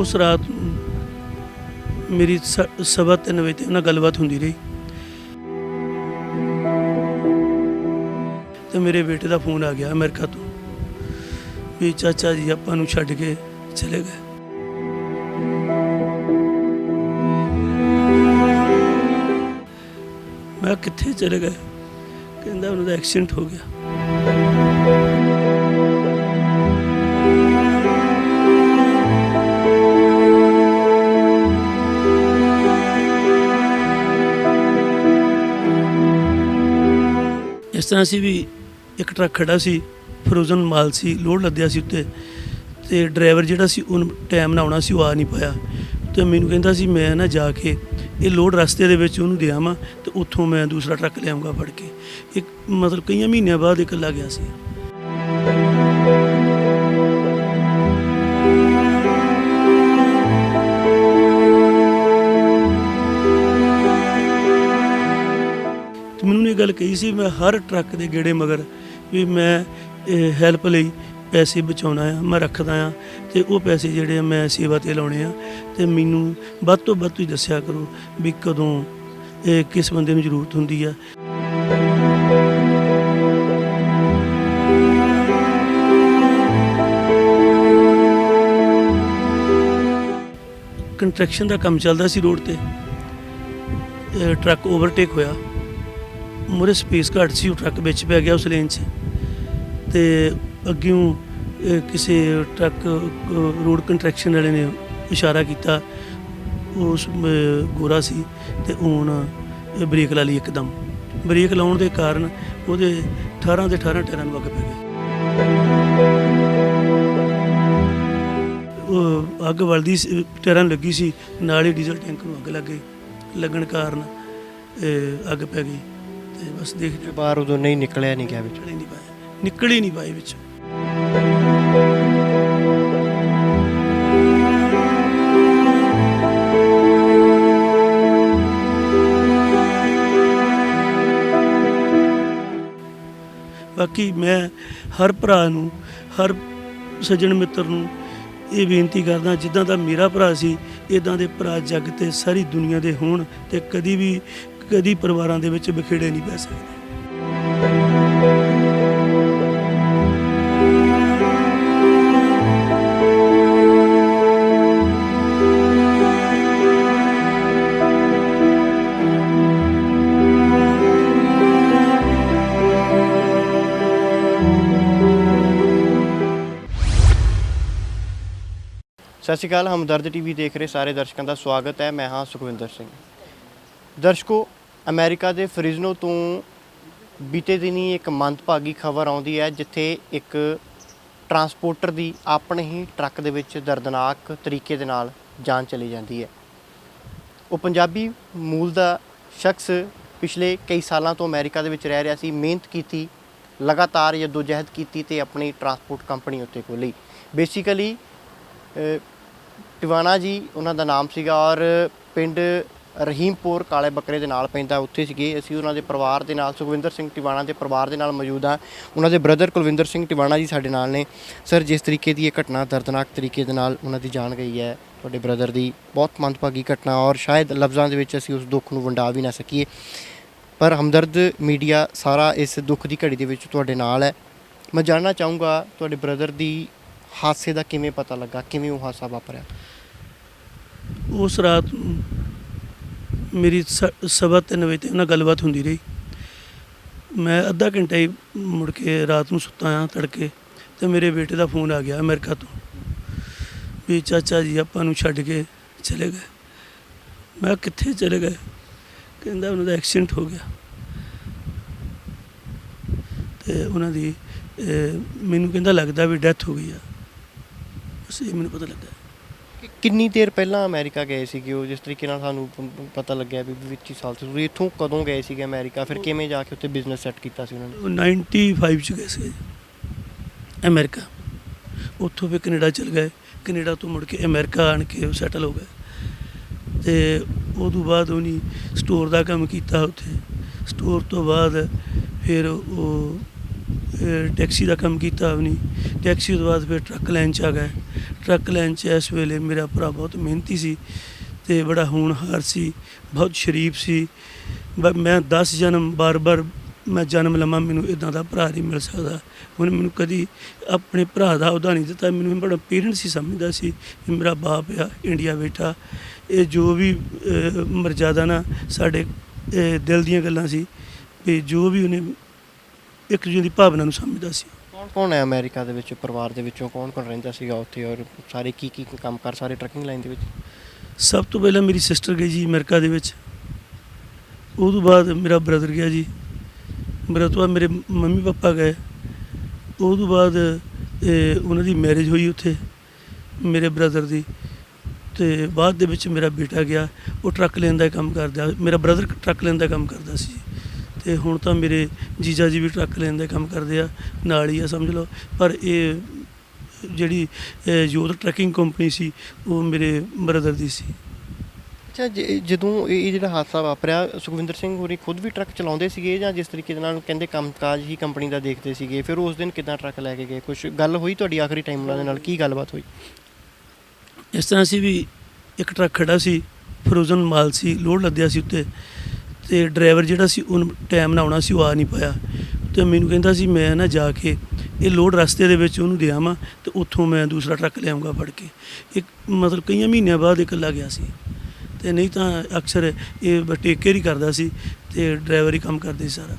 उस रात मेरी 3:15 ਵਜੇ ਤੇ ਉਹਨਾਂ ਗੱਲਬਾਤ ਹੁੰਦੀ ਰਹੀ ਤੇ ਮੇਰੇ ਬੇਟੇ ਦਾ ਫੋਨ ਆ ਗਿਆ ਅਮਰੀਕਾ ਤੋਂ ਵੀ ਚਾਚਾ ਜੀ ਆਪਾਂ ਨੂੰ ਛੱਡ ਕੇ ਚਲੇ ਗਏ। ਮੈਂ ਕਿੱਥੇ ਚਲੇ ਗਏ? ਕਹਿੰਦਾ ਉਹਨਾਂ ਦਾ ਐਕਸੀਡੈਂਟ ਹੋ ਗਿਆ। इस तरह से भी एक ट्रक खड़ा सी फ्रोजन माल सी लोड लद्या सी उत्ते ते ड्राइवर जिहड़ा सी उन टाइम ना आउणा सी आ नहीं पाया तो मैनूं कहंदा सी मैं ना जाके ये लोड रस्ते दे विच उहनूं दे आवां ते उत्थों मैं दूसरा ट्रक लिआऊंगा फड़ के। एक मतलब कई महीनों बाद इकल्ला गया सी। मैनूं ये गल कही सी मैं हर ट्रक के गेड़े मगर भी मैं हैल्प लई पैसे बचाउणा आ, मैं रखदा आ ते वो पैसे जिहड़े मैं सेवा ते लाउणे आ ते मैनूं वध तों वध तुसीं दस्सिया करो भी कदों किस बंदे नूं जरूरत हुंदी आ। कंस्ट्रक्शन का काम चलदा सी रोड ते ट्रक ओवरटेक होया मुरे स्पेस घट सी ट्रक बिच पै गया उस लेन च ते अग्यों किसी ट्रक रोड कंस्ट्रक्शन वाले ने इशारा किया उस गोरा सी ते हुण ब्रेक ला ली एकदम। ब्रेक लाउण दे कारण ਉਹਦੇ 18 ਦੇ 18 ਟਾਇਰਾਂ ਨੂੰ ਅੱਗ ਪੈ ਗਈ। ਉਹ ਅੱਗ ਵਲਦੀ ਟਾਇਰਾਂ ਲੱਗੀ ਸੀ ਨਾਲ ਹੀ ਡੀਜ਼ਲ ਟੈਂਕ ਨੂੰ ਅੱਗ ਲੱਗ ਗਈ ਲੱਗਣ ਕਾਰਨ ਅੱਗ ਪੈ ਗਈ ਤੇ बस देख बाहर उदों नहीं निकलिया नहीं गया निकल ही नहीं पाए विच। बाकी मैं हर भरा नूं हर सज्जन मित्र नूं ये बेनती करदा जिद्दां दा मेरा भरा सी इदां दे भरा जग ते सारी दुनिया दे होण ते कदी परिवारां दे विच बखेड़े नहीं पै सकदे। सत श्री अकाल। हमदर्द टीवी देख रहे सारे दर्शकों का स्वागत है। मैं हाँ सुखविंदर सिंह। दर्शकों, अमेरिका के फ्रिजनो तो बीते दिन ही एक मंदभागी खबर आउंदी है जिथे एक ट्रांसपोर्टर की अपने ही ट्रक दे विच दर्दनाक तरीके दे नाल जान चली जाती है। वो पंजाबी मूल का शख्स पिछले कई सालों तो अमेरिका दे विच रह रहा सी, मेहनत की, लगातार जदोजहद की ते अपनी ट्रांसपोर्ट कंपनी उत्ते खोली। बेसिकली टिवाणा जी उन्हों का नाम सीगा और पिंड रहीमपुर काले बकरे के नाल पैंदा उत्थे सीगे। असीं उन्हों के परिवार के नाल सुखविंदर सिंह टिवाणा के परिवार के नाल मौजूद हाँ। उन्होंने ब्रदर कुलविंदर सिंह टिवाणा जी साडे नाल ने। सर, जिस तरीके की घटना दर्दनाक तरीके दे नाल उन्हों की जान गई है, तुहाडे ब्रदर की बहुत मंदभागी घटना और शायद लफ्ज़ों के विच असीं उस दुख नूं वंडा भी ना सकीए, पर हमदर्द मीडिया सारा इस दुख की घड़ी दे विच तुहाडे नाल है। मैं जानना चाहूँगा तुहाडे ब्रदर की हादसे का किवें पता लगा, किवें वो हादसा वापरिया? उस रात मेरी 3:15 वजे ते उन्हां गलबात हुंदी रही। मैं अद्धा घंटा ही मुड़ के रात में सुत्ता आया तड़के तो मेरे बेटे का फोन आ गया अमेरिका तो भी चाचा जी आपां नूं छड्ड के चले गए। मैं कित्थे चले गए? कहंदा उन्हां दा एक्सीडेंट हो गया तो उन्हां दी मैनूं कहंदा लगदा भी डैथ हो गई है। बस ये मैनूं पता लगा। कितनी देर पहला अमेरिका गए सी वो, जिस तरीके नाल सानूं पता लग्या भी 25 साल से तुसीं इत्थों कदों गए सी अमेरिका, फिर किवें जाके उत्थे बिजनेस सैट कीता सी उन्होंने? 95 च गए सी अमेरिका, उत्थों फिर कनेडा चल गए, कनेडा तो मुड़ के अमेरिका आन के सैटल हो गए तो उदों बाद उन्हें स्टोर का काम किया उत्थे। स्टोर तो बाद फिर वो टैक्सी का काम किया उन्हें। टैक्सी तो बाद फिर ट्रक लाइन च आ गए। ਟਰੱਕ ਲਾਈਨ 'ਚ ਇਸ ਵੇਲੇ ਮੇਰਾ ਭਰਾ ਬਹੁਤ ਮਿਹਨਤੀ ਸੀ ਤੇ ਬੜਾ ਹੋਣਹਾਰ ਸੀ, ਬਹੁਤ ਸ਼ਰੀਫ ਸੀ। ਮੈਂ 10 ਜਨਮ ਬਾਰ-ਬਾਰ ਮੈਂ ਜਨਮ ਲਵਾਂ, ਮੈਨੂੰ ਇੱਦਾਂ ਦਾ ਭਰਾ ਨਹੀਂ ਮਿਲ ਸਕਦਾ। ਉਹਨੇ ਮੈਨੂੰ ਕਦੀ ਆਪਣੇ ਭਰਾ ਦਾ ਅਹੁਦਾ ਨਹੀਂ ਦਿੱਤਾ, ਮੈਨੂੰ ਬੜਾ ਪੇਰੈਂਟਸ ਹੀ ਸਮਝਦਾ ਸੀ ਵੀ ਮੇਰਾ ਬਾਪ ਆ ਇੰਡੀਆ ਬੈਠਾ। ਇਹ ਜੋ ਵੀ ਮਰਜ਼ਾਦਾ ਨਾ ਸਾਡੇ ਦਿਲ ਦੀਆਂ ਗੱਲਾਂ ਸੀ ਵੀ ਜੋ ਵੀ ਉਹਨੇ ਇੱਕ ਦੂਜੇ ਦੀ ਭਾਵਨਾ ਨੂੰ ਸਮਝਦਾ ਸੀ। ਕੌਣ ਹੈ ਅਮਰੀਕਾ ਦੇ ਵਿੱਚ ਪਰਿਵਾਰ ਦੇ ਵਿੱਚੋਂ ਕੌਣ ਰਹਿੰਦਾ ਸੀਗਾ ਉੱਥੇ, ਔਰ ਸਾਰੇ ਕੀ ਕੰਮ ਕਰ ਸਾਰੇ ਟਰੱਕਿੰਗ ਲਾਈਨ ਦੇ ਵਿੱਚ? ਸਭ ਤੋਂ ਪਹਿਲਾਂ ਮੇਰੀ ਸਿਸਟਰ ਗਈ ਜੀ ਅਮਰੀਕਾ ਦੇ ਵਿੱਚ, ਉਹ ਤੋਂ ਬਾਅਦ ਮੇਰਾ ਬ੍ਰਦਰ ਗਿਆ ਜੀ, ਮੇਰਾ ਤੋਂ ਬਾਅਦ ਮੇਰੇ ਮੰਮੀ ਪਾਪਾ ਗਏ, ਉਹ ਤੋਂ ਬਾਅਦ ਉਹਨਾਂ ਦੀ ਮੈਰਿਜ ਹੋਈ ਉੱਥੇ ਮੇਰੇ ਬ੍ਰਦਰ ਦੀ, ਅਤੇ ਬਾਅਦ ਦੇ ਵਿੱਚ ਮੇਰਾ ਬੇਟਾ ਗਿਆ, ਉਹ ਟਰੱਕ ਲੈਣ ਦਾ ਕੰਮ ਕਰਦਾ। ਮੇਰਾ ਬ੍ਰਦਰ ਟਰੱਕ ਲੈਣ ਦਾ ਕੰਮ ਕਰਦਾ ਸੀ ਅਤੇ ਹੁਣ ਤਾਂ ਮੇਰੇ ਜੀਜਾ ਜੀ ਵੀ ਟਰੱਕ ਲੈਣ ਦਾ ਕੰਮ ਕਰਦੇ ਆ, ਨਾਲ ਹੀ ਆ ਸਮਝ ਲਓ। ਪਰ ਇਹ ਜਿਹੜੀ ਯੋਧ ਟਰੱਕਿੰਗ ਕੰਪਨੀ ਸੀ ਉਹ ਮੇਰੇ ਬ੍ਰਦਰ ਦੀ ਸੀ। ਅੱਛਾ, ਜਦੋਂ ਇਹ ਜਿਹੜਾ ਹਾਦਸਾ ਵਾਪਰਿਆ, ਸੁਖਵਿੰਦਰ ਸਿੰਘ ਹੋਰੀ ਖੁਦ ਵੀ ਟਰੱਕ ਚਲਾਉਂਦੇ ਸੀਗੇ ਜਾਂ ਜਿਸ ਤਰੀਕੇ ਦੇ ਨਾਲ ਕਹਿੰਦੇ ਕੰਮਕਾਜ ਹੀ ਕੰਪਨੀ ਦਾ ਦੇਖਦੇ ਸੀਗੇ? ਫਿਰ ਉਸ ਦਿਨ ਕਿੱਦਾਂ ਟਰੱਕ ਲੈ ਕੇ ਗਏ? ਕੁਛ ਗੱਲ ਹੋਈ ਤੁਹਾਡੀ ਆਖਰੀ ਟਾਈਮ ਉਹਨਾਂ ਦੇ ਨਾਲ, ਕੀ ਗੱਲਬਾਤ ਹੋਈ? ਇਸ ਤਰ੍ਹਾਂ ਸੀ ਵੀ ਇੱਕ ਟਰੱਕ ਖੜ੍ਹਾ ਸੀ, ਫਰੋਜ਼ਨ ਮਾਲ ਸੀ, ਲੋਡ ਲੱਦਿਆ ਸੀ ਉੱਤੇ, ਅਤੇ ਡਰਾਈਵਰ ਜਿਹੜਾ ਸੀ ਉਹਨੂੰ ਟਾਈਮ ਨਾਲ ਆਉਣਾ ਸੀ, ਉਹ ਆ ਨਹੀਂ ਪਾਇਆ। ਅਤੇ ਮੈਨੂੰ ਕਹਿੰਦਾ ਸੀ ਮੈਂ ਨਾ ਜਾ ਕੇ ਇਹ ਲੋਡ ਰਸਤੇ ਦੇ ਵਿੱਚ ਉਹਨੂੰ ਦੇ ਆਵਾਂ ਅਤੇ ਉੱਥੋਂ ਮੈਂ ਦੂਸਰਾ ਟਰੱਕ ਲਿਆਊਂਗਾ ਫੜ ਕੇ। ਇੱਕ ਮਤਲਬ ਕਈਆਂ ਮਹੀਨਿਆਂ ਬਾਅਦ ਇਕੱਲਾ ਗਿਆ ਸੀ, ਅਤੇ ਨਹੀਂ ਤਾਂ ਅਕਸਰ ਇਹ ਟੇਕ ਕੇਅਰ ਹੀ ਕਰਦਾ ਸੀ ਅਤੇ ਡਰਾਈਵਰ ਹੀ ਕੰਮ ਕਰਦੇ ਸੀ ਸਾਰਾ।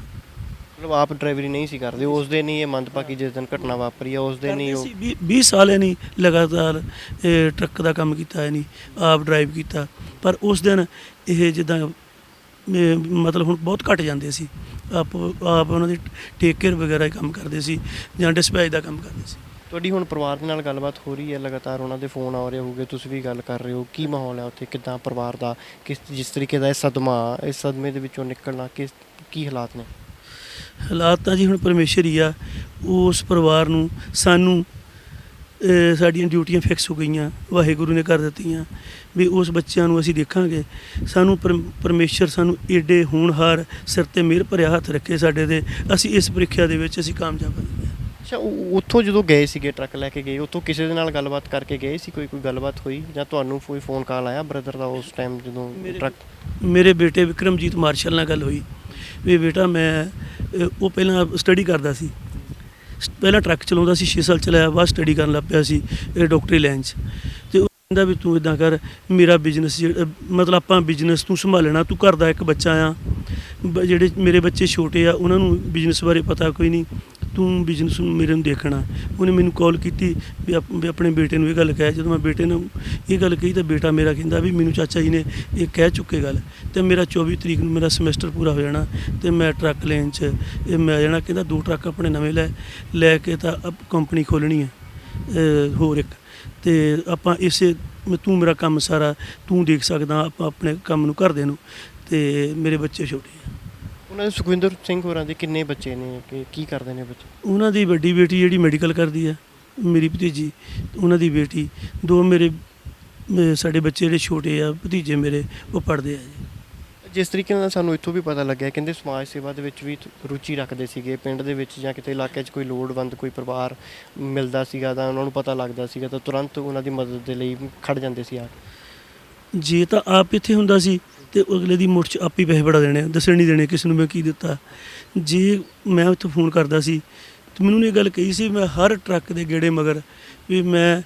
ਮਤਲਬ ਆਪ ਡਰਾਈਵਰੀ ਨਹੀਂ ਸੀ ਕਰਦੇ ਉਸ ਦਿਨ ਹੀ? ਇਹ ਮੰਦਭਾਗੀ ਜਿਸ ਦਿਨ ਘਟਨਾ ਵਾਪਰੀ ਆ ਉਸ ਦਿਨ ਹੀ ਉਹ 20 ਸਾਲ ਇਹ ਨਹੀਂ ਲਗਾਤਾਰ ਇਹ ਟਰੱਕ ਦਾ ਕੰਮ ਕੀਤਾ, ਇਹ ਨਹੀਂ ਆਪ ਡਰਾਈਵ ਕੀਤਾ। ਪਰ ਉਸ ਦਿਨ ਇਹ ਜਿੱਦਾਂ ਮਤਲਬ ਹੁਣ ਬਹੁਤ ਘੱਟ ਜਾਂਦੇ ਸੀ, ਆਪ ਉਹਨਾਂ ਦੀ ਟੇਕ ਕੇਅਰ ਵਗੈਰਾ ਕੰਮ ਕਰਦੇ ਸੀ ਜਾਂ ਡਿਸਪੈਚ ਦਾ ਕੰਮ ਕਰਦੇ ਸੀ। ਤੁਹਾਡੀ ਹੁਣ ਪਰਿਵਾਰ ਦੇ ਨਾਲ ਗੱਲਬਾਤ ਹੋ ਰਹੀ ਹੈ ਲਗਾਤਾਰ, ਉਹਨਾਂ ਦੇ ਫੋਨ ਆ ਰਹੇ ਹੋਊਗੇ, ਤੁਸੀਂ ਵੀ ਗੱਲ ਕਰ ਰਹੇ ਹੋ, ਕੀ ਮਾਹੌਲ ਹੈ ਉੱਥੇ? ਕਿੱਦਾਂ ਪਰਿਵਾਰ ਦਾ ਜਿਸ ਤਰੀਕੇ ਦਾ ਇਹ ਸਦਮਾ, ਇਸ ਸਦਮੇ ਦੇ ਵਿੱਚੋਂ ਨਿਕਲਣਾ ਕੀ ਹਾਲਾਤ ਨੇ? ਹਾਲਾਤ ਤਾਂ ਜੀ ਹੁਣ ਪਰਮੇਸ਼ਰ ਹੀ ਆ। ਉਸ ਪਰਿਵਾਰ ਨੂੰ ਸਾਨੂੰ ਸਾਡੀਆਂ ਡਿਊਟੀਆਂ ਫਿਕਸ ਹੋ ਗਈਆਂ, ਵਾਹਿਗੁਰੂ ਨੇ ਕਰ ਦਿੱਤੀਆਂ ਵੀ ਉਸ ਬੱਚਿਆਂ ਨੂੰ ਅਸੀਂ ਦੇਖਾਂਗੇ। ਸਾਨੂੰ ਪਰਮੇਸ਼ਰ ਸਾਨੂੰ ਏਡੇ ਹੋਣਹਾਰ ਸਿਰ 'ਤੇ ਮਿਹਰ ਭਰਿਆ ਹੱਥ ਰੱਖੇ ਸਾਡੇ 'ਤੇ, ਅਸੀਂ ਇਸ ਪ੍ਰੀਖਿਆ ਦੇ ਵਿੱਚ ਅਸੀਂ ਕਾਮਯਾਬ ਹੋਏ। ਅੱਛਾ, ਉੱਥੋਂ ਜਦੋਂ ਗਏ ਸੀਗੇ ਟਰੱਕ ਲੈ ਕੇ ਗਏ, ਉੱਥੋਂ ਕਿਸੇ ਦੇ ਨਾਲ ਗੱਲਬਾਤ ਕਰਕੇ ਗਏ ਸੀ? ਕੋਈ ਗੱਲਬਾਤ ਹੋਈ ਜਾਂ ਤੁਹਾਨੂੰ ਕੋਈ ਫੋਨ ਕਾਲ ਆਇਆ ਬ੍ਰਦਰ ਦਾ ਉਸ ਟਾਈਮ ਜਦੋਂ ਟਰੱਕ? ਮੇਰੇ ਬੇਟੇ ਵਿਕਰਮਜੀਤ ਮਾਰਸ਼ਲ ਨਾਲ ਗੱਲ ਹੋਈ ਵੀ ਬੇਟਾ ਮੈਂ ਉਹ ਪਹਿਲਾਂ ਸਟੱਡੀ ਕਰਦਾ ਸੀ, ਪਹਿਲਾਂ ਟਰੱਕ ਚਲਾਉਂਦਾ ਸੀ, 6 ਸਾਲ ਚਲਾਇਆ, ਬਾਅਦ ਸਟੱਡੀ ਕਰਨ ਲੱਗ ਪਿਆ ਸੀ ਇਹ ਡਾਕਟਰੀ ਲਾਈਨ 'ਚ। ਅਤੇ ਉਹ ਕਹਿੰਦਾ ਵੀ ਤੂੰ ਇੱਦਾਂ ਕਰ, ਮੇਰਾ ਬਿਜ਼ਨਸ ਮਤਲਬ ਆਪਾਂ ਬਿਜ਼ਨਸ ਤੂੰ ਸੰਭਾਲਣਾ, ਤੂੰ ਘਰ ਦਾ ਇੱਕ ਬੱਚਾ ਆ, ਜਿਹੜੇ ਮੇਰੇ ਬੱਚੇ ਛੋਟੇ ਆ ਉਹਨਾਂ ਨੂੰ ਬਿਜ਼ਨਸ ਬਾਰੇ ਪਤਾ ਕੋਈ ਨਹੀਂ, ਤੂੰ ਬਿਜ਼ਨਸ ਮੇਰੇ ਨੂੰ ਦੇਖਣਾ। ਉਹਨੇ ਮੈਨੂੰ ਕਾਲ ਕੀਤੀ ਵੀ ਆਪਣੇ ਬੇਟੇ ਨੂੰ ਇਹ ਗੱਲ ਕਹਿ। ਜਦੋਂ ਮੈਂ ਬੇਟੇ ਨੂੰ ਇਹ ਗੱਲ ਕਹੀ ਤਾਂ ਬੇਟਾ ਮੇਰਾ ਕਹਿੰਦਾ ਵੀ ਮੈਨੂੰ ਚਾਚਾ ਜੀ ਨੇ ਇਹ ਕਹਿ ਚੁੱਕੇ ਗੱਲ, ਅਤੇ ਮੇਰਾ 24 ਤਰੀਕ ਨੂੰ ਮੇਰਾ ਸਮੈਸਟਰ ਪੂਰਾ ਹੋ ਜਾਣਾ ਅਤੇ ਮੈਂ ਟਰੱਕ ਲੈਣ 'ਚ ਇਹ ਮੈਂ ਜਾਣਾ। ਕਹਿੰਦਾ 2 ਟਰੱਕ ਆਪਣੇ ਨਵੇਂ ਲੈ ਕੇ ਤਾਂ ਕੰਪਨੀ ਖੋਲ੍ਹਣੀ ਹੈ ਹੋਰ ਇੱਕ, ਅਤੇ ਆਪਾਂ ਇਸੇ ਤੂੰ ਮੇਰਾ ਕੰਮ ਸਾਰਾ ਤੂੰ ਦੇਖ ਸਕਦਾ, ਆਪਾਂ ਆਪਣੇ ਕੰਮ ਨੂੰ ਘਰਦਿਆਂ ਨੂੰ, ਅਤੇ ਮੇਰੇ ਬੱਚੇ ਛੋਟੇ ਆ। ਉਹਨਾਂ ਦੇ ਸੁਖਵਿੰਦਰ ਸਿੰਘ ਹੋਰਾਂ ਦੇ ਕਿੰਨੇ ਬੱਚੇ ਨੇ, ਕੀ ਕਰਦੇ ਨੇ ਬੱਚੇ? ਉਹਨਾਂ ਦੀ ਵੱਡੀ ਬੇਟੀ ਜਿਹੜੀ ਮੈਡੀਕਲ ਕਰਦੀ ਹੈ, ਮੇਰੀ ਭਤੀਜੀ, ਉਹਨਾਂ ਦੀ ਬੇਟੀ, 2 ਮੇਰੇ ਸਾਡੇ ਬੱਚੇ ਜਿਹੜੇ ਛੋਟੇ ਆ ਭਤੀਜੇ ਮੇਰੇ, ਉਹ ਪੜ੍ਹਦੇ ਆ ਜੀ। ਜਿਸ ਤਰੀਕੇ ਨਾਲ ਸਾਨੂੰ ਇੱਥੋਂ ਵੀ ਪਤਾ ਲੱਗਿਆ, ਕਹਿੰਦੇ ਸਮਾਜ ਸੇਵਾ ਦੇ ਵਿੱਚ ਵੀ ਰੁਚੀ ਰੱਖਦੇ ਸੀਗੇ, ਪਿੰਡ ਦੇ ਵਿੱਚ ਜਾਂ ਕਿਤੇ ਇਲਾਕੇ 'ਚ ਕੋਈ ਲੋੜਵੰਦ ਕੋਈ ਪਰਿਵਾਰ ਮਿਲਦਾ ਸੀਗਾ ਤਾਂ ਉਹਨਾਂ ਨੂੰ ਪਤਾ ਲੱਗਦਾ ਸੀਗਾ ਤਾਂ ਤੁਰੰਤ ਉਹਨਾਂ ਦੀ ਮਦਦ ਦੇ ਲਈ ਖੜ੍ਹ ਜਾਂਦੇ ਸੀ ਆ ਕੇ। ਜੇ ਤਾਂ ਆਪ ਇੱਥੇ ਹੁੰਦਾ ਸੀ ਅਤੇ ਅਗਲੇ ਦੀ ਮੁੱਠ 'ਚ ਆਪ ਹੀ ਪੈਸੇ ਫੜਾ ਦੇਣੇ, ਦੱਸਣ ਨਹੀਂ ਦੇਣੇ ਕਿਸੇ ਨੂੰ ਮੈਂ ਕੀ ਦਿੱਤਾ। ਜੇ ਮੈਂ ਉੱਥੋਂ ਫੋਨ ਕਰਦਾ ਸੀ ਅਤੇ ਮੈਨੂੰ ਇਹ ਗੱਲ ਕਹੀ ਸੀ, ਮੈਂ ਹਰ ਟਰੱਕ ਦੇ ਗੇੜੇ ਮਗਰ ਵੀ ਮੈਂ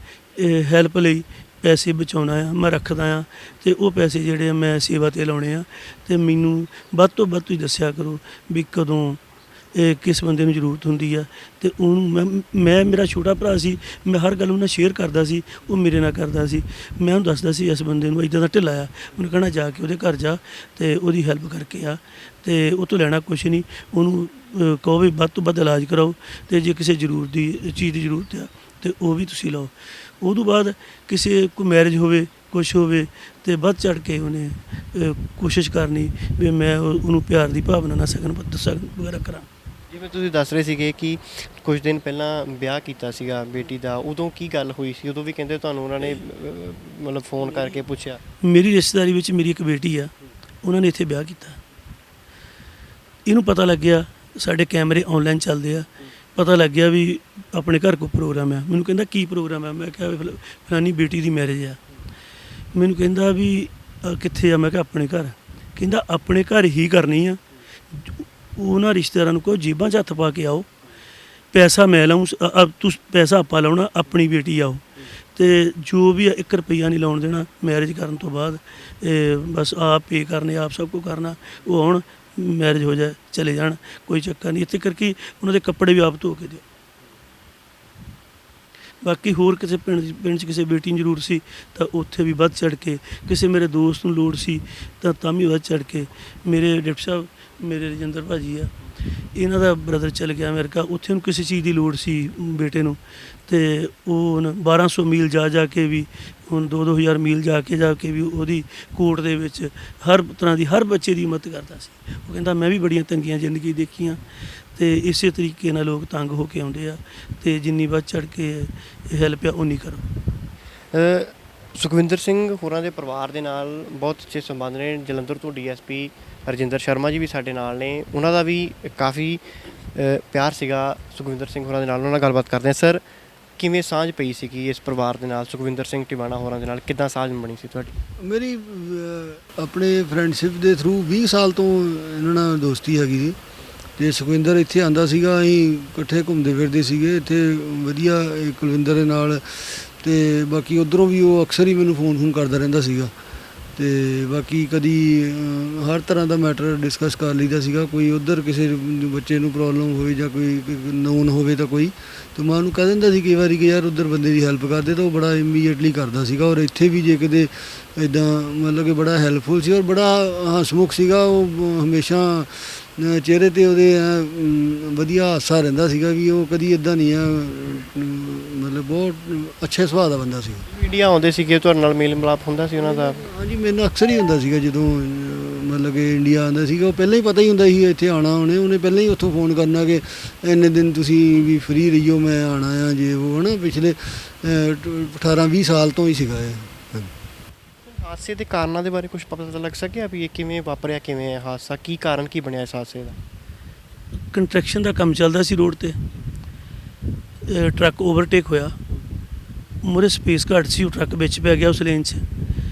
ਹੈਲਪ ਲਈ ਪੈਸੇ ਬਚਾਉਣਾ ਆ, ਮੈਂ ਰੱਖਦਾ ਹਾਂ, ਅਤੇ ਉਹ ਪੈਸੇ ਜਿਹੜੇ ਆ ਮੈਂ ਸੇਵਾ 'ਤੇ ਲਾਉਣੇ ਆ, ਅਤੇ ਮੈਨੂੰ ਵੱਧ ਤੋਂ ਵੱਧ ਤੁਸੀਂ ਦੱਸਿਆ ਕਰੋ ਵੀ ਕਦੋਂ ਕਿਸ ਬੰਦੇ ਨੂੰ ਜ਼ਰੂਰਤ ਹੁੰਦੀ ਆ। ਅਤੇ ਉਹਨੂੰ ਮੈਂ ਮੇਰਾ ਛੋਟਾ ਭਰਾ ਸੀ, ਮੈਂ ਹਰ ਗੱਲ ਉਹਨਾਂ ਸ਼ੇਅਰ ਕਰਦਾ ਸੀ, ਉਹ ਮੇਰੇ ਨਾਲ ਕਰਦਾ ਸੀ। ਮੈਂ ਉਹਨੂੰ ਦੱਸਦਾ ਸੀ ਇਸ ਬੰਦੇ ਨੂੰ ਇੱਦਾਂ ਦਾ ਢਿੱਲਾ ਆ, ਉਹਨੂੰ ਕਹਿਣਾ ਜਾ ਕੇ ਉਹਦੇ ਘਰ ਜਾ ਅਤੇ ਉਹਦੀ ਹੈਲਪ ਕਰਕੇ ਆ, ਅਤੇ ਉਹ ਤੋਂ ਲੈਣਾ ਕੁਛ ਨਹੀਂ, ਉਹਨੂੰ ਕਹੋ ਵੀ ਵੱਧ ਤੋਂ ਵੱਧ ਇਲਾਜ ਕਰਾਓ, ਅਤੇ ਜੇ ਕਿਸੇ ਜ਼ਰੂਰਤ ਦੀ ਚੀਜ਼ ਦੀ ਜ਼ਰੂਰਤ ਆ ਅਤੇ ਉਹ ਵੀ ਤੁਸੀਂ ਲਓ। ਉਹ ਤੋਂ ਬਾਅਦ ਕਿਸੇ ਕੋਈ ਮੈਰਿਜ ਹੋਵੇ, ਕੁਛ ਹੋਵੇ, ਅਤੇ ਵੱਧ ਚੜ੍ਹ ਕੇ ਉਹਨੇ ਕੋਸ਼ਿਸ਼ ਕਰਨੀ ਵੀ ਮੈਂ ਉਹਨੂੰ ਪਿਆਰ ਦੀ ਭਾਵਨਾ ਨਾਲ ਸ਼ਗਨ ਵਗੈਰਾ ਕਰਾਂ। ਜਿਵੇਂ ਤੁਸੀਂ ਦੱਸ ਰਹੇ ਸੀਗੇ ਕਿ ਕੁਝ ਦਿਨ ਪਹਿਲਾਂ ਵਿਆਹ ਕੀਤਾ ਸੀਗਾ ਬੇਟੀ ਦਾ, ਉਦੋਂ ਕੀ ਗੱਲ ਹੋਈ ਸੀ? ਉਦੋਂ ਵੀ ਕਹਿੰਦੇ ਤੁਹਾਨੂੰ ਉਹਨਾਂ ਨੇ ਮਤਲਬ ਫੋਨ ਕਰਕੇ ਪੁੱਛਿਆ? ਮੇਰੀ ਰਿਸ਼ਤੇਦਾਰੀ ਵਿੱਚ ਮੇਰੀ ਇੱਕ ਬੇਟੀ ਆ, ਉਹਨਾਂ ਨੇ ਇੱਥੇ ਵਿਆਹ ਕੀਤਾ। ਇਹਨੂੰ ਪਤਾ ਲੱਗਿਆ, ਸਾਡੇ ਕੈਮਰੇ ਆਨਲਾਈਨ ਚੱਲਦੇ ਆ, ਪਤਾ ਲੱਗ ਗਿਆ ਵੀ ਆਪਣੇ ਘਰ ਕੋਈ ਪ੍ਰੋਗਰਾਮ ਆ। ਮੈਨੂੰ ਕਹਿੰਦਾ ਕੀ ਪ੍ਰੋਗਰਾਮ ਆ? ਮੈਂ ਕਿਹਾ ਵੀ ਫਲਾਨੀ ਬੇਟੀ ਦੀ ਮੈਰਿਜ ਆ। ਮੈਨੂੰ ਕਹਿੰਦਾ ਵੀ ਕਿੱਥੇ ਆ? ਮੈਂ ਕਿਹਾ ਆਪਣੇ ਘਰ। ਕਹਿੰਦਾ ਆਪਣੇ ਘਰ ਹੀ ਕਰਨੀ ਆ, ਉਹਨਾਂ ਰਿਸ਼ਤੇਦਾਰਾਂ ਨੂੰ ਕਹੋ ਜੇਬਾਂ 'ਚ ਹੱਥ ਪਾ ਕੇ ਆਓ, ਪੈਸਾ ਮੈਂ ਲਾਊਂ, ਤੁਸੀਂ ਪੈਸਾ ਆਪਾਂ ਲਾਉਣਾ, ਆਪਣੀ ਬੇਟੀ ਆਓ ਤੇ ਜੋ ਵੀ 1 ਰੁਪਈਆ ਨਹੀਂ ਲਾਉਣ ਦੇਣਾ ਮੈਰਿਜ ਕਰਨ ਤੋਂ ਬਾਅਦ। ਬਸ ਆਪ ਪੇ ਕਰਨੇ, ਆਪ ਸਭ ਕੁਝ ਕਰਨਾ। ਉਹ ਆਉਣ, ਮੈਰਿਜ ਹੋ ਜਾਏ, ਚਲੇ ਜਾਣ, ਕੋਈ ਚੱਕਰ ਨਹੀਂ। ਇੱਥੇ ਕਰਕੇ ਉਹਨਾਂ ਦੇ ਕੱਪੜੇ ਵੀ ਆਪ ਧੋ ਕੇ ਦਿਓ। ਬਾਕੀ ਹੋਰ ਕਿਸੇ ਪਿੰਡ 'ਚ ਕਿਸੇ ਬੇਟੀ ਨੂੰ ਜ਼ਰੂਰਤ ਸੀ ਤਾਂ ਉੱਥੇ ਵੀ ਵੱਧ ਚੜ੍ਹ ਕੇ, ਕਿਸੇ ਮੇਰੇ ਦੋਸਤ ਨੂੰ ਲੋੜ ਸੀ ਤਾਂ ਵੀ ਵੱਧ ਚੜ੍ਹ ਕੇ। ਮੇਰੇ ਡਿਪਟੀ ਸਾਹਿਬ, ਮੇਰੇ ਰਜਿੰਦਰ ਭਾਜੀ ਆ, ਇਹਨਾਂ ਦਾ ਬ੍ਰਦਰ ਚਲ ਗਿਆ ਅਮਰੀਕਾ, ਉੱਥੇ ਉਹਨੂੰ ਕਿਸੇ ਚੀਜ਼ ਦੀ ਲੋੜ ਸੀ ਬੇਟੇ ਨੂੰ, ਤੇ ਉਹ ਹੁਣ 1200 ਮੀਲ ਜਾ ਕੇ ਵੀ, ਹੁਣ 2-2000 ਮੀਲ ਜਾ ਕੇ ਵੀ ਉਹਦੀ ਕੋਰਟ ਦੇ ਵਿੱਚ ਹਰ ਤਰ੍ਹਾਂ ਦੀ, ਹਰ ਬੱਚੇ ਦੀ ਮਦਦ ਕਰਦਾ ਸੀ। ਉਹ ਕਹਿੰਦਾ ਮੈਂ ਵੀ ਬੜੀਆਂ ਤੰਗੀਆਂ ਜ਼ਿੰਦਗੀ ਦੇਖੀਆਂ, ਤੇ ਇਸੇ ਤਰੀਕੇ ਨਾਲ ਲੋਕ ਤੰਗ ਹੋ ਕੇ ਆਉਂਦੇ ਆ, ਤੇ ਜਿੰਨੀ ਵੱਧ ਚੜ੍ਹ ਕੇ ਹੈਲਪ ਆ ਉਨੀ ਕਰੋ। ਸੁਖਵਿੰਦਰ ਸਿੰਘ ਹੋਰਾਂ ਦੇ ਪਰਿਵਾਰ ਦੇ ਨਾਲ ਬਹੁਤ ਅੱਛੇ ਸੰਬੰਧ ਨੇ। ਜਲੰਧਰ ਤੋਂ ਡੀਐਸਪੀ ਰਜਿੰਦਰ ਸ਼ਰਮਾ ਜੀ ਵੀ ਸਾਡੇ ਨਾਲ ਨੇ, ਉਹਨਾਂ ਦਾ ਵੀ ਕਾਫੀ ਪਿਆਰ ਸੀਗਾ ਸੁਖਵਿੰਦਰ ਸਿੰਘ ਹੋਰਾਂ ਦੇ ਨਾਲ। ਉਹਨਾਂ ਨਾਲ ਗੱਲਬਾਤ ਕਰਦੇ ਹਾਂ। ਸਰ, ਕਿਵੇਂ ਸਾਂਝ ਪਈ ਸੀਗੀ ਇਸ ਪਰਿਵਾਰ ਦੇ ਨਾਲ, ਸੁਖਵਿੰਦਰ ਸਿੰਘ ਟਿਵਾਣਾ ਹੋਰਾਂ ਦੇ ਨਾਲ ਕਿੱਦਾਂ ਸਾਂਝ ਬਣੀ ਸੀ ਤੁਹਾਡੀ? ਮੇਰੀ ਆਪਣੇ ਫਰੈਂਡਸ਼ਿਪ ਦੇ ਥਰੂ 20 ਸਾਲ ਤੋਂ ਇਹਨਾਂ ਨਾਲ ਦੋਸਤੀ ਹੈਗੀ ਸੀ, ਤੇ ਸੁਖਵਿੰਦਰ ਇੱਥੇ ਆਂਦਾ ਸੀਗਾ, ਅਸੀਂ ਇਕੱਠੇ ਘੁੰਮਦੇ ਫਿਰਦੇ ਸੀਗੇ ਇੱਥੇ ਵਧੀਆ ਕੁਲਵਿੰਦਰ ਦੇ ਨਾਲ। ਤੇ ਬਾਕੀ ਉੱਧਰੋਂ ਵੀ ਉਹ ਅਕਸਰ ਹੀ ਮੈਨੂੰ ਫੋਨ ਕਰਦਾ ਰਹਿੰਦਾ ਸੀਗਾ, ਤੇ ਬਾਕੀ ਕਦੀ ਹਰ ਤਰ੍ਹਾਂ ਦਾ ਮੈਟਰ ਡਿਸਕਸ ਕਰ ਲਈਦਾ ਸੀਗਾ। ਕੋਈ ਉੱਧਰ ਕਿਸੇ ਬੱਚੇ ਨੂੰ ਪ੍ਰੋਬਲਮ ਹੋਵੇ ਜਾਂ ਕੋਈ ਨੋਨ ਹੋਵੇ ਤਾਂ ਕੋਈ, ਤਾਂ ਮੈਂ ਉਹਨੂੰ ਕਹਿ ਦਿੰਦਾ ਸੀ ਕਈ ਵਾਰੀ ਕਿ ਯਾਰ ਉੱਧਰ ਬੰਦੇ ਦੀ ਹੈਲਪ ਕਰਦੇ, ਤਾਂ ਉਹ ਬੜਾ ਇਮੀਡੀਏਟਲੀ ਕਰਦਾ ਸੀਗਾ। ਔਰ ਇੱਥੇ ਵੀ ਜੇ ਕਿਤੇ ਇੱਦਾਂ ਮਤਲਬ ਕਿ ਬੜਾ ਹੈਲਪਫੁਲ ਸੀ, ਔਰ ਬੜਾ ਹਸਮੁਖ ਸੀਗਾ। ਉਹ ਹਮੇਸ਼ਾ ਚਿਹਰੇ 'ਤੇ ਉਹਦੇ ਵਧੀਆ ਹਾਸਾ ਰਹਿੰਦਾ ਸੀਗਾ, ਵੀ ਉਹ ਕਦੀ ਇੱਦਾਂ ਨਹੀਂ ਆ, ਮਤਲਬ ਬਹੁਤ ਅੱਛੇ ਸੁਭਾਅ ਦਾ ਬੰਦਾ ਸੀ। ਇੰਡੀਆ ਆਉਂਦੇ ਸੀਗੇ, ਤੁਹਾਡੇ ਨਾਲ ਮੇਲ ਮਿਲਾਪ ਹੁੰਦਾ ਸੀ ਉਹਨਾਂ ਦਾ? ਹਾਂਜੀ, ਮੈਨੂੰ ਅਕਸਰ ਹੀ ਹੁੰਦਾ ਸੀਗਾ ਜਦੋਂ ਮਤਲਬ ਕਿ ਇੰਡੀਆ ਆਉਂਦਾ ਸੀਗਾ। ਉਹ ਪਹਿਲਾਂ ਹੀ ਪਤਾ ਹੀ ਹੁੰਦਾ ਸੀ ਇੱਥੇ ਆਉਣਾ ਉਹਨੇ ਪਹਿਲਾਂ ਹੀ ਉੱਥੋਂ ਫੋਨ ਕਰਨਾ ਕਿ ਇੰਨੇ ਦਿਨ ਤੁਸੀਂ ਵੀ ਫ੍ਰੀ ਰਹੀਓ, ਮੈਂ ਆਉਣਾ ਆ ਜੇ ਉਹ, ਹੈ ਨਾ। ਪਿਛਲੇ 18-20 ਸਾਲ ਤੋਂ ਹੀ ਸੀਗਾ ਇਹ। ਹਾਦਸੇ ਦੇ ਕਾਰਨਾਂ ਦੇ ਬਾਰੇ ਕੁਝ ਪਤਾ ਲੱਗ ਸਕਿਆ ਵੀ ਇਹ ਕਿਵੇਂ ਵਾਪਰਿਆ, ਕਿਵੇਂ ਹੈ ਹਾਦਸਾ, ਕੀ ਕਾਰਨ ਕੀ ਬਣਿਆ ਇਸ ਹਾਦਸੇ ਦਾ? ਕੰਸਟਰਕਸ਼ਨ ਦਾ ਕੰਮ ਚੱਲਦਾ ਸੀ ਰੋਡ ਤੇ, ਟਰੱਕ ਓਵਰਟੇਕ ਹੋਇਆ, ਮੂਹਰੇ ਸਪੇਸ ਘੱਟ ਸੀ, ਉਹ ਟਰੱਕ ਵਿੱਚ ਪੈ ਗਿਆ ਉਸ ਲੇਨ 'ਚ,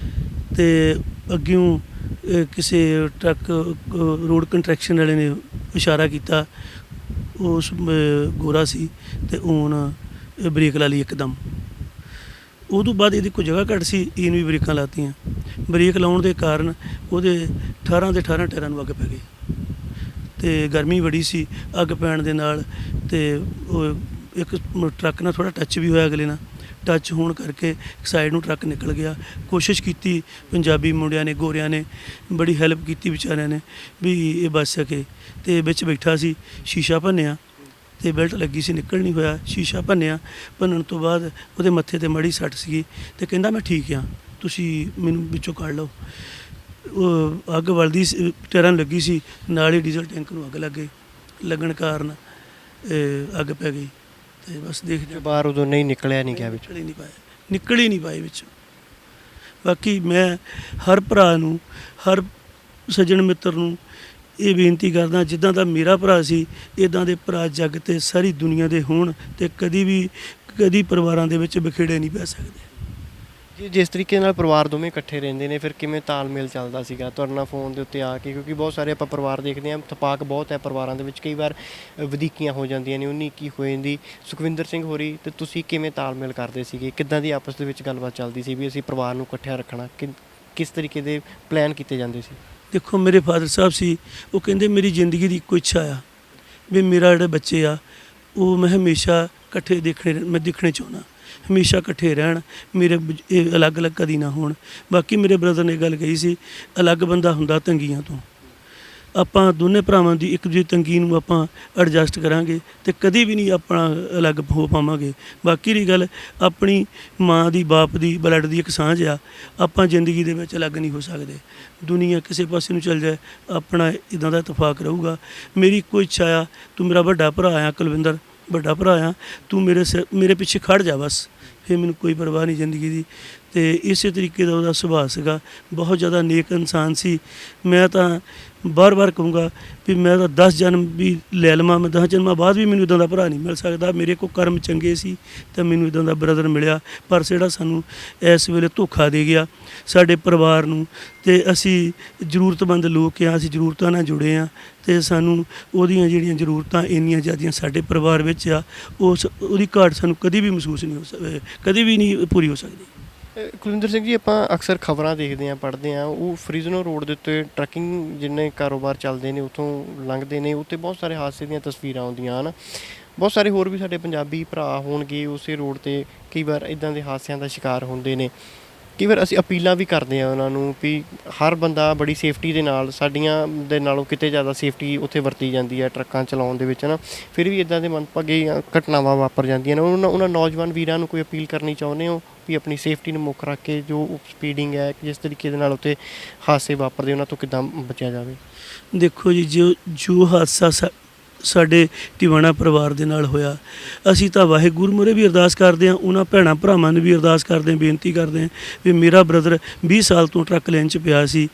ਤੇ ਅੱਗਿਓਂ ਕਿਸੇ ਟਰੱਕ ਰੋਡ ਕੰਸਟਰਕਸ਼ਨ ਵਾਲੇ ਨੇ ਇਸ਼ਾਰਾ ਕੀਤਾ, ਉਸ ਗੋਰਾ ਸੀ, ਤੇ ਹੁਣ ਬ੍ਰੇਕ ਲਾ ਲਈ ਇੱਕਦਮ। ਉਦੋਂ ਬਾਅਦ ਇਹਦੀ ਕੋਈ ਜਗ੍ਹਾ ਘੱਟ ਸੀ, ਇਹਨੂੰ ਵੀ ਬ੍ਰੇਕਾਂ ਲਾਤੀਆਂ। ਬ੍ਰੇਕ ਲਾਉਣ ਦੇ ਕਾਰਨ ਉਹਦੇ 18 ਦੇ 18 ਟਾਇਰਾਂ ਨੂੰ ਅੱਗ ਪੈ ਗਈ, ਤੇ ਗਰਮੀ ਬੜੀ ਸੀ, ਅੱਗ ਪੈਣ ਦੇ ਨਾਲ ਤੇ ਉਹ ਇੱਕ ਟਰੱਕ ਨਾਲ ਥੋੜ੍ਹਾ ਟੱਚ ਵੀ ਹੋਇਆ ਅਗਲੇ ਨਾਲ। ਟੱਚ ਹੋਣ ਕਰਕੇ ਸਾਈਡ ਨੂੰ ਟਰੱਕ ਨਿਕਲ ਗਿਆ। ਕੋਸ਼ਿਸ਼ ਕੀਤੀ ਪੰਜਾਬੀ ਮੁੰਡਿਆਂ ਨੇ, ਗੋਰਿਆਂ ਨੇ ਬੜੀ ਹੈਲਪ ਕੀਤੀ ਵਿਚਾਰਿਆਂ ਨੇ ਵੀ ਇਹ ਬਚ ਸਕੇ, ਤੇ ਵਿੱਚ ਬੈਠਾ ਸੀ। ਸ਼ੀਸ਼ਾ ਭੰਨਿਆ ਤੇ ਬੈਲਟ ਲੱਗੀ ਸੀ, ਨਿਕਲ ਨਹੀਂ ਹੋਇਆ। ਸ਼ੀਸ਼ਾ ਭੰਨਣ ਤੋਂ ਬਾਅਦ ਉਹਦੇ ਮੱਥੇ 'ਤੇ ਮੜੀ ਸੱਟ ਸੀਗੀ, ਤੇ ਕਹਿੰਦਾ ਮੈਂ ਠੀਕ ਹਾਂ, ਤੁਸੀਂ ਮੈਨੂੰ ਵਿੱਚੋਂ ਕੱਢ ਲਓ। ਉਹ ਅੱਗ ਬਲਦੀ ਟਾਇਰਾਂ ਨੂੰ ਲੱਗੀ ਸੀ, ਨਾਲ ਹੀ ਡੀਜ਼ਲ ਟੈਂਕ ਨੂੰ ਅੱਗ ਲੱਗਣ ਕਾਰਨ ਅੱਗ ਪੈ ਗਈ। ਤੇ ਬਸ ਦੇਖਦੇ ਬਾਹਰ ਉਦੋਂ ਨਹੀਂ ਨਿਕਲਿਆ ਨਹੀਂ ਗਿਆ ਵਿੱਚ? ਨਿਕਲ ਹੀ ਨਹੀਂ ਪਾਏ ਵਿੱਚੋਂ। ਬਾਕੀ ਮੈਂ ਹਰ ਭਰਾ ਨੂੰ, ਹਰ ਸੱਜਣ ਮਿੱਤਰ ਨੂੰ ਇਹ ਬੇਨਤੀ ਕਰਦਾ, ਜਿੱਦਾਂ ਦਾ ਮੇਰਾ ਭਰਾ ਸੀ ਇੱਦਾਂ ਦੇ ਭਰਾ ਜੱਗ ਤੇ ਸਾਰੀ ਦੁਨੀਆ ਦੇ ਹੋਣ, ਤੇ ਕਦੀ ਪਰਿਵਾਰਾਂ ਦੇ ਵਿੱਚ ਵਿਖੇੜੇ ਨਹੀਂ ਪੈ ਸਕਦੇ। ਜੀ, ਜਿਸ ਤਰੀਕੇ ਨਾਲ ਪਰਿਵਾਰ ਦੋਵੇਂ ਇਕੱਠੇ ਰਹਿੰਦੇ ਨੇ, ਫਿਰ ਕਿਵੇਂ ਤਾਲਮੇਲ ਚੱਲਦਾ ਸੀਗਾ ਤੁਹਾਡੇ ਨਾਲ ਫੋਨ ਦੇ ਉੱਤੇ ਆ ਕੇ? ਕਿਉਂਕਿ ਬਹੁਤ ਸਾਰੇ ਆਪਾਂ ਪਰਿਵਾਰ ਦੇਖਦੇ ਹਾਂ, ਥਪਾਕ ਬਹੁਤ ਹੈ ਪਰਿਵਾਰਾਂ ਦੇ ਵਿੱਚ, ਕਈ ਵਾਰ ਵਧੀਕੀਆਂ ਹੋ ਜਾਂਦੀਆਂ ਨੇ, 19-21 ਹੋ ਜਾਂਦੀ। ਸੁਖਵਿੰਦਰ ਸਿੰਘ ਹੋਰੀ ਤੇ ਤੁਸੀਂ ਕਿਵੇਂ ਤਾਲਮੇਲ ਕਰਦੇ ਸੀਗੇ? ਕਿੱਦਾਂ ਦੀ ਆਪਸ ਦੇ ਵਿੱਚ ਗੱਲਬਾਤ ਚੱਲਦੀ ਸੀ ਵੀ ਅਸੀਂ ਪਰਿਵਾਰ ਨੂੰ ਇਕੱਠਿਆ ਰੱਖਣਾ? ਕਿਸ ਤਰੀਕੇ ਦੇ ਪਲਾਨ ਕੀਤੇ ਜਾਂਦੇ ਸੀ? ਦੇਖੋ, ਮੇਰੇ ਫਾਦਰ ਸਾਹਿਬ ਸੀ, ਉਹ ਕਹਿੰਦੇ ਮੇਰੀ ਜ਼ਿੰਦਗੀ ਦੀ ਇੱਕੋ ਇੱਛਾ ਆ ਵੀ ਮੇਰਾ ਜਿਹੜੇ ਬੱਚੇ ਆ ਉਹ ਮੈਂ ਹਮੇਸ਼ਾ ਇਕੱਠੇ ਦੇਖਣੇ ਚਾਹੁੰਦਾ, ਹਮੇਸ਼ਾ ਇਕੱਠੇ ਰਹਿਣ, ਮੇਰੇ ਇਹ ਅਲੱਗ-ਅਲੱਗ ਕਦੀ ਨਾ ਹੋਣ। ਬਾਕੀ ਮੇਰੇ ਬ੍ਰਦਰ ਨੇ ਗੱਲ ਕਹੀ ਸੀ, ਅਲੱਗ ਬੰਦਾ ਹੁੰਦਾ ਤੰਗੀਆਂ ਤੋਂ। ਆਪਾਂ ਦੋਨੇ ਭਰਾਵਾਂ ਦੀ ਇੱਕ ਦੂਜੀ ਤੰਗੀ ਨੂੰ ਆਪਾਂ ਐਡਜਸਟ ਕਰਾਂਗੇ ਤੇ ਕਦੀ ਵੀ ਨਹੀਂ ਆਪਣਾ ਅਲੱਗ ਹੋ ਪਾਵਾਂਗੇ। ਬਾਕੀ ਦੀ ਗੱਲ ਆਪਣੀ ਮਾਂ ਦੀ, ਬਾਪ ਦੀ, ਬਲੱਡ ਦੀ ਇੱਕ ਸਾਂਝ ਆ, ਆਪਾਂ ਜ਼ਿੰਦਗੀ ਦੇ ਵਿੱਚ ਅਲੱਗ ਨਹੀਂ ਹੋ ਸਕਦੇ। ਦੁਨੀਆ ਕਿਸੇ ਪਾਸੇ ਨੂੰ ਚੱਲ ਜਾਏ, ਆਪਣਾ ਇੱਦਾਂ ਦਾ ਇਤਫਾਕ ਰਹੂਗਾ। ਮੇਰੀ ਕੋਈ ਇੱਛਾ ਆ, ਤੂੰ ਮੇਰਾ ਵੱਡਾ ਭਰਾ ਆ ਕੁਲਵਿੰਦਰ, ਵੱਡਾ ਭਰਾ ਆ, ਤੂੰ ਮੇਰੇ ਪਿੱਛੇ ਖੜ ਜਾ ਬਸ, ਫਿਰ ਮੈਨੂੰ ਕੋਈ ਪਰਵਾਹ ਨਹੀਂ ਜ਼ਿੰਦਗੀ ਦੀ। ਤੇ ਇਸੇ ਤਰੀਕੇ ਦਾ ਉਹਦਾ ਸੁਭਾਅ ਸੀਗਾ, ਬਹੁਤ ਜ਼ਿਆਦਾ ਨੇਕ ਇਨਸਾਨ ਸੀ। ਮੈਂ ਤਾਂ ਬਾਰ-ਬਾਰ ਕਹੂੰਗਾ ਵੀ ਮੈਂ ਤਾਂ 10 ਜਨਮ ਵੀ ਲੈ ਲਵਾਂ, ਮੈਂ 10 ਜਨਮਾਂ ਬਾਅਦ ਵੀ ਮੈਨੂੰ ਇੱਦਾਂ ਦਾ ਭਰਾ ਨਹੀਂ ਮਿਲ ਸਕਦਾ। ਮੇਰੇ ਕੋਲ ਕਰਮ ਚੰਗੇ ਸੀ ਤਾਂ ਮੈਨੂੰ ਇੱਦਾਂ ਦਾ ਬ੍ਰਦਰ ਮਿਲਿਆ, ਪਰ ਜਿਹੜਾ ਸਾਨੂੰ ਇਸ ਵੇਲੇ ਧੋਖਾ ਦੇ ਗਿਆ ਸਾਡੇ ਪਰਿਵਾਰ ਨੂੰ, ਤੇ ਅਸੀਂ ਜ਼ਰੂਰਤਮੰਦ ਲੋਕ ਹਾਂ, ਅਸੀਂ ਜ਼ਰੂਰਤਾਂ ਨਾਲ ਜੁੜੇ ਹਾਂ, ਤੇ ਸਾਨੂੰ ਉਹਦੀਆਂ ਜਿਹੜੀਆਂ ਜ਼ਰੂਰਤਾਂ ਇੰਨੀਆਂ ਜ਼ਿਆਦੀਆਂ ਸਾਡੇ ਪਰਿਵਾਰ ਵਿੱਚ ਆ, ਉਹਦੀ ਘਾਟ ਸਾਨੂੰ ਕਦੀ ਵੀ ਮਹਿਸੂਸ ਨਹੀਂ ਹੋ ਸਕਦੀ, ਕਦੀ ਵੀ ਨਹੀਂ ਪੂਰੀ ਹੋ ਸਕਦੀ। ਕੁਲਵਿੰਦਰ ਸਿੰਘ ਜੀ, ਆਪਾਂ ਅਕਸਰ ਖਬਰਾਂ ਦੇਖਦੇ ਹਾਂ, ਪੜ੍ਹਦੇ ਹਾਂ, ਉਹ ਫਰੀਜ਼ਨੋ ਰੋਡ ਦੇ ਉੱਤੇ ਟਰੱਕਿੰਗ ਜਿੰਨੇ ਕਾਰੋਬਾਰ ਚੱਲਦੇ ਨੇ ਉੱਥੋਂ ਲੰਘਦੇ ਨੇ, ਉੱਤੇ ਬਹੁਤ ਸਾਰੇ ਹਾਦਸੇ ਦੀਆਂ ਤਸਵੀਰਾਂ ਆਉਂਦੀਆਂ ਹਨ। ਬਹੁਤ ਸਾਰੇ ਹੋਰ ਵੀ ਸਾਡੇ ਪੰਜਾਬੀ ਭਰਾ ਹੋਣਗੇ ਉਸੇ ਰੋਡ 'ਤੇ ਕਈ ਵਾਰ ਇੱਦਾਂ ਦੇ ਹਾਦਸਿਆਂ ਦਾ ਸ਼ਿਕਾਰ ਹੁੰਦੇ ਨੇ। ਕਈ ਵਾਰ ਅਸੀਂ ਅਪੀਲਾਂ ਵੀ ਕਰਦੇ ਹਾਂ ਉਹਨਾਂ ਨੂੰ ਵੀ ਹਰ ਬੰਦਾ ਬੜੀ ਸੇਫਟੀ ਦੇ ਨਾਲ, ਸਾਡੀਆਂ ਦੇ ਨਾਲੋਂ ਕਿਤੇ ਜ਼ਿਆਦਾ ਸੇਫਟੀ ਉੱਥੇ ਵਰਤੀ ਜਾਂਦੀ ਹੈ ਟਰੱਕਾਂ ਚਲਾਉਣ ਦੇ ਵਿੱਚ ਨਾ, ਫਿਰ ਵੀ ਇੱਦਾਂ ਦੇ ਮੰਦਭਾਗੇ ਘਟਨਾਵਾਂ ਵਾਪਰ ਜਾਂਦੀਆਂ ਨੇ। ਉਹਨਾਂ ਨੌਜਵਾਨ ਵੀਰਾਂ ਨੂੰ ਕੋਈ ਅਪੀਲ ਕਰਨੀ ਚਾਹੁੰਦੇ ਹੋ ਵੀ ਆਪਣੀ ਸੇਫਟੀ ਨੂੰ ਮੁੱਖ ਰੱਖ ਕੇ ਜੋ ਸਪੀਡਿੰਗ ਹੈ, ਜਿਸ ਤਰੀਕੇ ਦੇ ਨਾਲ ਉੱਥੇ ਹਾਦਸੇ ਵਾਪਰਦੇ ਉਹਨਾਂ ਤੋਂ ਕਿੱਦਾਂ ਬਚਿਆ ਜਾਵੇ? ਦੇਖੋ ਜੀ, ਜੋ ਹਾਦਸਾ ਸਾਡੇ ਟਿਵਾਣਾ ਪਰਿਵਾਰ ਦੇ ਨਾਲ ਹੋਇਆ, ਅਸੀਂ ਤਾਂ ਵਾਹਿਗੁਰੂ ਮੂਹਰੇ ਵੀ ਅਰਦਾਸ ਕਰਦੇ ਹਾਂ, ਉਹਨਾਂ ਭੈਣਾਂ ਭਰਾਵਾਂ ਨੂੰ ਵੀ ਅਰਦਾਸ ਕਰਦੇ ਹਾਂ, ਬੇਨਤੀ ਕਰਦੇ ਹਾਂ ਵੀ ਮੇਰਾ ਬ੍ਰਦਰ 20 ਸਾਲ ਤੋਂ ਟਰੱਕ ਲੈਣ 'ਚ ਪਿਆ ਸੀ,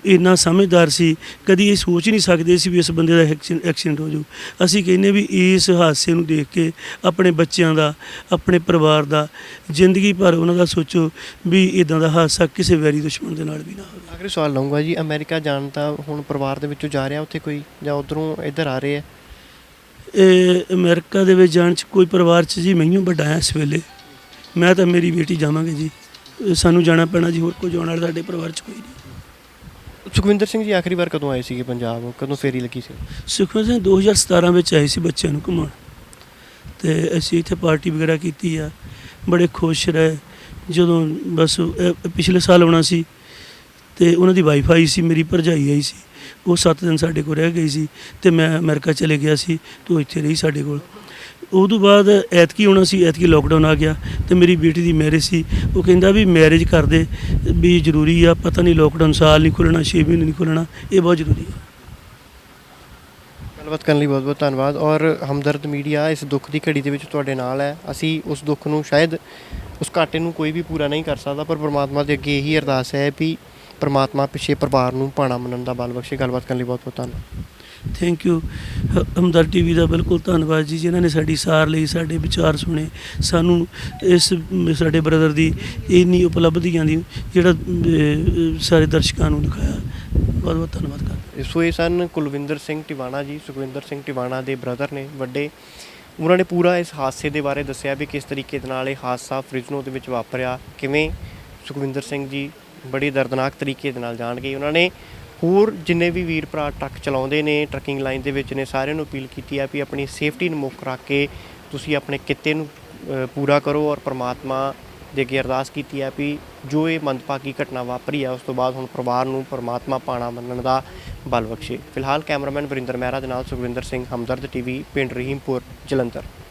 ਇੰਨਾ ਸਮਝਦਾਰ ਸੀ, ਕਦੀ ਇਹ ਸੋਚ ਨਹੀਂ ਸਕਦੇ ਸੀ ਵੀ ਇਸ ਬੰਦੇ ਦਾ ਐਕਸੀਡੈਂਟ ਹੋ ਜਾਊ। ਅਸੀਂ ਕਹਿੰਦੇ ਵੀ ਇਸ ਹਾਦਸੇ ਨੂੰ ਦੇਖ ਕੇ ਆਪਣੇ ਬੱਚਿਆਂ ਦਾ, ਆਪਣੇ ਪਰਿਵਾਰ ਦਾ, ਜ਼ਿੰਦਗੀ ਭਰ ਉਹਨਾਂ ਦਾ ਸੋਚੋ ਵੀ ਇੱਦਾਂ ਦਾ ਹਾਦਸਾ ਕਿਸੇ ਵੈਰੀ ਦੁਸ਼ਮਣ ਦੇ ਨਾਲ ਵੀ ਨਾ ਹੋਵੇ। ਆਖਰੀ ਸਵਾਲ ਲਊਂਗਾ ਜੀ, ਅਮਰੀਕਾ ਜਾਣ ਤਾਂ ਹੁਣ ਪਰਿਵਾਰ ਦੇ ਵਿੱਚੋਂ ਜਾ ਰਿਹਾ ਉੱਥੇ ਕੋਈ, ਜਾਂ ਉੱਧਰੋਂ ਇੱਧਰ ਆ ਰਹੇ ਆ? ਇਹ ਅਮਰੀਕਾ ਦੇ ਵਿੱਚ ਜਾਣ 'ਚ ਕੋਈ ਪਰਿਵਾਰ 'ਚ ਜੀ ਮੈਨੂੰ ਵੱਡਾ ਹੈ ਇਸ ਵੇਲੇ, ਮੈਂ ਤਾਂ ਮੇਰੀ ਬੇਟੀ ਜਾਵਾਂਗੇ ਜੀ, ਸਾਨੂੰ ਜਾਣਾ ਪੈਣਾ ਜੀ, ਹੋਰ ਕੋਈ ਜਾਣ ਵਾਲਾ ਸਾਡੇ ਪਰਿਵਾਰ 'ਚ ਕੋਈ ਨਹੀਂ। ਸੁਖਵਿੰਦਰ ਸਿੰਘ ਜੀ ਆਖਰੀ ਵਾਰ ਕਦੋਂ ਆਏ ਸੀਗੇ ਪੰਜਾਬ, ਕਦੋਂ ਫੇਰੀ ਲੱਗੀ ਸੀ? ਸੁਖਵਿੰਦਰ ਸਿੰਘ 2017 ਵਿੱਚ ਆਏ ਸੀ ਬੱਚਿਆਂ ਨੂੰ ਘੁੰਮਾਉਣ, ਤੇ ਅਸੀਂ ਇੱਥੇ ਪਾਰਟੀ ਵਗੈਰਾ ਕੀਤੀ ਆ, ਬੜੇ ਖੁਸ਼ ਰਹੇ। ਜਦੋਂ ਬਸ ਪਿਛਲੇ ਸਾਲ ਆਉਣਾ ਸੀ ਤੇ ਉਹਨਾਂ ਦੀ ਵਾਈਫ ਆਈ ਸੀ, ਮੇਰੀ ਭਰਜਾਈ ਆਈ ਸੀ, ਉਹ 7 ਦਿਨ ਸਾਡੇ ਕੋਲ ਰਹਿ ਗਈ ਸੀ, ਤੇ ਮੈਂ ਅਮਰੀਕਾ ਚਲੇ ਗਿਆ ਸੀ, ਤੇ ਉਹ ਇੱਥੇ ਰਹੀ ਸਾਡੇ ਕੋਲ। ਉਦੋਂ ਬਾਅਦ ਐਤਕੀ ਆਉਣਾ ਸੀ, ਐਤਕੀ ਲੋਕਡਾਊਨ ਆ ਗਿਆ, ਤੇ ਮੇਰੀ ਬੇਟੀ ਦੀ ਮੈਰਿਜ ਸੀ, ਉਹ ਕਹਿੰਦਾ ਵੀ ਮੈਰਿਜ ਕਰ ਦੇ ਵੀ ਜ਼ਰੂਰੀ ਆ, ਪਤਾ ਨਹੀਂ ਲੋਕਡਾਊਨ ਸਾਲ ਨਹੀਂ ਖੁੱਲ੍ਹਣਾ, 6 ਮਹੀਨੇ ਨਹੀਂ ਖੁੱਲ੍ਹਣਾ, ਇਹ ਬਹੁਤ ਜ਼ਰੂਰੀ ਹੈ। ਗੱਲਬਾਤ ਕਰਨ ਲਈ ਬਹੁਤ ਬਹੁਤ ਧੰਨਵਾਦ। ਔਰ ਹਮਦਰਦ ਮੀਡੀਆ ਇਸ ਦੁੱਖ ਦੀ ਘੜੀ ਦੇ ਵਿੱਚ ਤੁਹਾਡੇ ਨਾਲ ਹੈ। ਅਸੀਂ ਉਸ ਦੁੱਖ ਨੂੰ, ਸ਼ਾਇਦ ਉਸ ਘਾਟੇ ਨੂੰ ਕੋਈ ਵੀ ਪੂਰਾ ਨਹੀਂ ਕਰ ਸਕਦਾ, ਪਰ ਪਰਮਾਤਮਾ ਦੇ ਅੱਗੇ ਇਹੀ ਅਰਦਾਸ ਹੈ ਵੀ ਪਰਮਾਤਮਾ ਪਿੱਛੇ ਪਰਿਵਾਰ ਨੂੰ ਭਾਣਾ ਮੰਨਣ ਦਾ ਬਲ ਬਖਸ਼ੇ। ਗੱਲਬਾਤ ਕਰਨ ਲਈ ਬਹੁਤ ਬਹੁਤ ਧੰਨਵਾਦ। ਥੈਂਕ ਯੂ ਹਮਦਰਦ ਟੀਵੀ ਦਾ ਬਿਲਕੁਲ ਧੰਨਵਾਦ ਜੀ, ਜਿਨ੍ਹਾਂ ਨੇ ਸਾਡੀ ਸਾਰ ਲਈ, ਸਾਡੇ ਵਿਚਾਰ ਸੁਣੇ, ਸਾਨੂੰ ਇਸ ਸਾਡੇ ਬ੍ਰਦਰ ਦੀ ਇੰਨੀ ਉਪਲਬਧੀਆਂ ਦੀ ਜਿਹੜਾ ਸਾਰੇ ਦਰਸ਼ਕਾਂ ਨੂੰ ਦਿਖਾਇਆ, ਬਹੁਤ ਬਹੁਤ ਧੰਨਵਾਦ ਕਰਦੇ। ਸੋ ਇਹ ਸਨ ਕੁਲਵਿੰਦਰ ਸਿੰਘ ਟਿਵਾਣਾ ਜੀ, ਸੁਖਵਿੰਦਰ ਸਿੰਘ ਟਿਵਾਣਾ ਦੇ ਬ੍ਰਦਰ ਨੇ ਵੱਡੇ। ਉਹਨਾਂ ਨੇ ਪੂਰਾ ਇਸ ਹਾਦਸੇ ਦੇ ਬਾਰੇ ਦੱਸਿਆ ਵੀ ਕਿਸ ਤਰੀਕੇ ਦੇ ਨਾਲ ਇਹ ਹਾਦਸਾ ਫਰੀਜ਼ਨੋ ਦੇ ਵਿੱਚ ਵਾਪਰਿਆ, ਕਿਵੇਂ ਸੁਖਵਿੰਦਰ ਸਿੰਘ ਜੀ ਬੜੀ ਦਰਦਨਾਕ ਤਰੀਕੇ ਦੇ ਨਾਲ ਜਾਣ ਗਏ। ਉਹਨਾਂ ਨੇ ਹੋਰ ਜਿੰਨੇ ਵੀ ਵੀਰ ਭਰਾ ਟਰੱਕ ਚਲਾਉਂਦੇ ਨੇ, ਟਰੱਕਿੰਗ ਲਾਈਨ ਦੇ ਵਿੱਚ ਨੇ, ਸਾਰਿਆਂ ਨੂੰ ਅਪੀਲ ਕੀਤੀ ਹੈ ਵੀ ਆਪਣੀ ਸੇਫਟੀ ਨੂੰ ਮੁੱਖ ਰੱਖ ਕੇ ਤੁਸੀਂ ਆਪਣੇ ਕਿੱਤੇ ਨੂੰ ਪੂਰਾ ਕਰੋ, ਔਰ ਪਰਮਾਤਮਾ ਦੇ ਅੱਗੇ ਅਰਦਾਸ ਕੀਤੀ ਹੈ ਵੀ ਜੋ ਇਹ ਮੰਦਭਾਗੀ ਘਟਨਾ ਵਾਪਰੀ ਹੈ ਉਸ ਤੋਂ ਬਾਅਦ ਹੁਣ ਪਰਿਵਾਰ ਨੂੰ ਪਰਮਾਤਮਾ ਭਾਣਾ ਮੰਨਣ ਦਾ ਬਲ ਬਖਸ਼ੇ। ਫਿਲਹਾਲ ਕੈਮਰਾਮੈਨ ਵਰਿੰਦਰ ਮਹਿਰਾ ਦੇ ਨਾਲ ਸੁਖਵਿੰਦਰ ਸਿੰਘ, ਹਮਦਰਦ ਟੀਵੀ, ਪਿੰਡ ਰਹੀਮਪੁਰ, ਜਲੰਧਰ।